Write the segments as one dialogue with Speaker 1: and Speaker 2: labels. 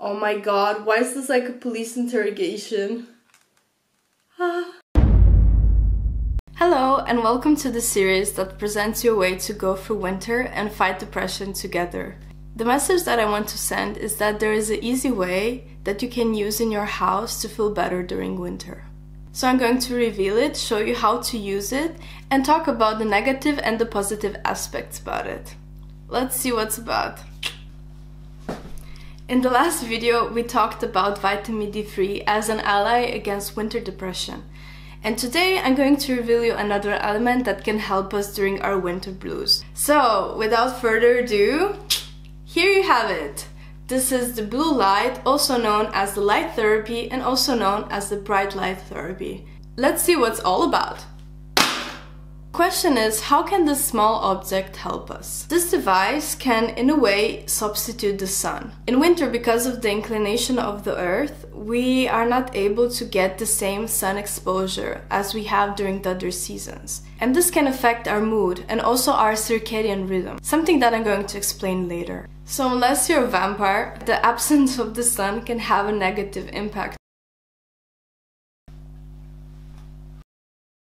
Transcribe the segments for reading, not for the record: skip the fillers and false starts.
Speaker 1: Oh my god, why is this like a police interrogation? Hello and welcome to the series that presents you a way to go through winter and fight depression together. The message that I want to send is that there is an easy way that you can use in your house to feel better during winter. So I'm going to reveal it, show you how to use it, and talk about the negative and the positive aspects about it. Let's see what's about. In the last video, we talked about vitamin D3 as an ally against winter depression. And today I'm going to reveal you another element that can help us during our winter blues. So, without further ado, here you have it. This is the blue light, also known as the light therapy and also known as the bright light therapy. Let's see what's all about. Question is, how can this small object help us? This device can, in a way, substitute the sun. In winter, because of the inclination of the earth, we are not able to get the same sun exposure as we have during the other seasons. And this can affect our mood and also our circadian rhythm, something that I'm going to explain later. So unless you're a vampire, the absence of the sun can have a negative impact.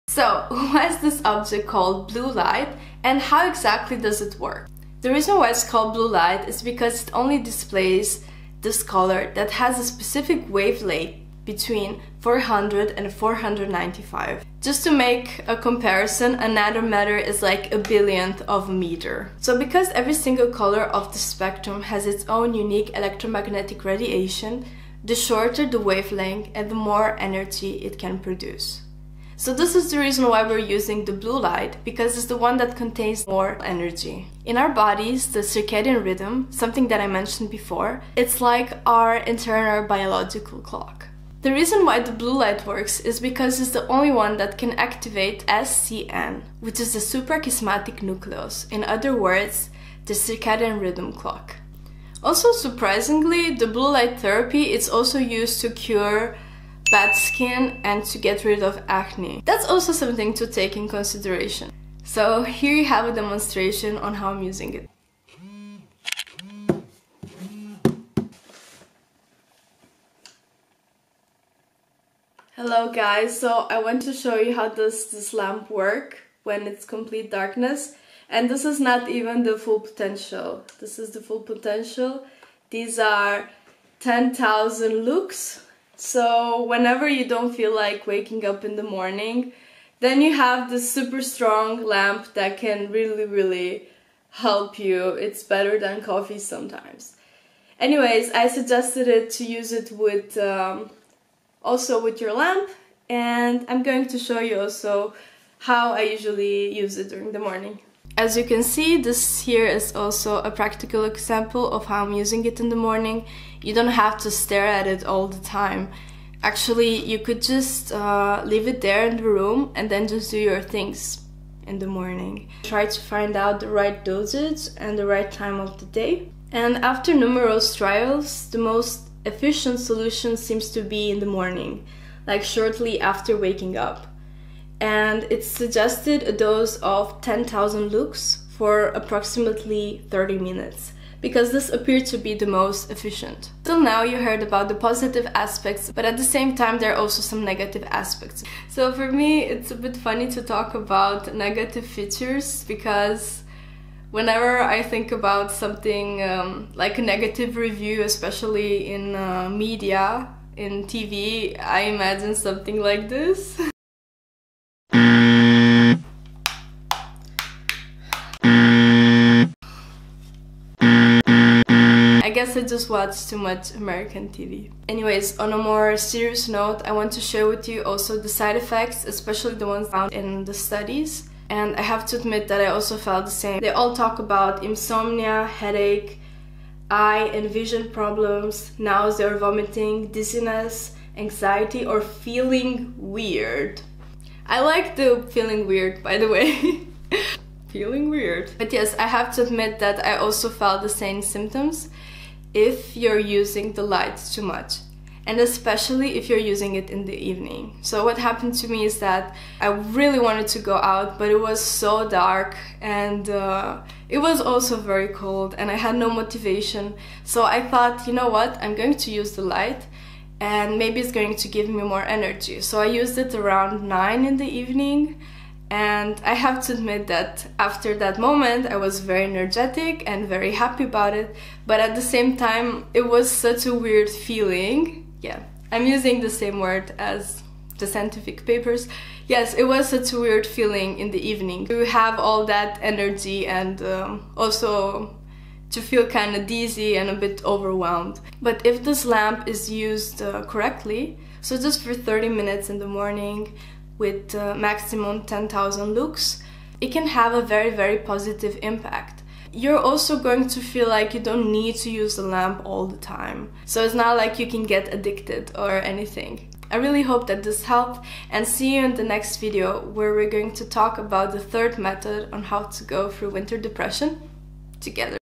Speaker 1: So, why is this object called blue light and how exactly does it work? The reason why it's called blue light is because it only displays this color that has a specific wavelength between 400 and 495. Just to make a comparison, a nanometer is like a billionth of a meter. So because every single color of the spectrum has its own unique electromagnetic radiation, the shorter the wavelength and the more energy it can produce. So this is the reason why we're using the blue light, because it's the one that contains more energy. In our bodies, the circadian rhythm, something that I mentioned before, it's like our internal biological clock. The reason why the blue light works is because it's the only one that can activate SCN, which is the suprachiasmatic nucleus, in other words, the circadian rhythm clock. Also, surprisingly, the blue light therapy is also used to cure bad skin and to get rid of acne. That's also something to take in consideration. So here you have a demonstration on how I'm using it. Hello guys, so I want to show you how does this lamp work when it's complete darkness. And this is not even the full potential. This is the full potential. These are 10,000 lux. So whenever you don't feel like waking up in the morning, then you have this super strong lamp that can really help you. It's better than coffee sometimes. Anyways, I suggested it to use it with also with your lamp, and I'm going to show you also how I usually use it during the morning. As you can see, this here is also a practical example of how I'm using it in the morning. You don't have to stare at it all the time. Actually, you could just leave it there in the room and then just do your things in the morning. Try to find out the right dosage and the right time of the day. And after numerous trials, the most efficient solution seems to be in the morning, like shortly after waking up. And it's suggested a dose of 10,000 lux for approximately 30 minutes, because this appeared to be the most efficient. Till now you heard about the positive aspects, but at the same time there are also some negative aspects. So for me it's a bit funny to talk about negative features, because whenever I think about something like a negative review, especially in media, in TV, I imagine something like this. I guess I just watch too much American TV. Anyways, on a more serious note, I want to share with you also the side effects, especially the ones found in the studies. And I have to admit that I also felt the same. They all talk about insomnia, headache, eye and vision problems, nausea or vomiting, dizziness, anxiety, or feeling weird. I like the feeling weird, by the way. Feeling weird. But yes, I have to admit that I also felt the same symptoms if you're using the lights too much. and especially if you're using it in the evening. So what happened to me is that I really wanted to go out, but it was so dark, and it was also very cold, and I had no motivation. So I thought, you know what, I'm going to use the light, and maybe it's going to give me more energy. So I used it around 9 in the evening, and I have to admit that after that moment I was very energetic and very happy about it, but at the same time it was such a weird feeling. Yeah, I'm using the same word as the scientific papers. Yes, it was such a weird feeling in the evening to have all that energy and also to feel kind of dizzy and a bit overwhelmed. But if this lamp is used correctly, so just for 30 minutes in the morning with maximum 10,000 lux, it can have a very positive impact. You're also going to feel like you don't need to use the lamp all the time. So it's not like you can get addicted or anything. I really hope that this helped, and see you in the next video where we're going to talk about the third method on how to go through winter depression together.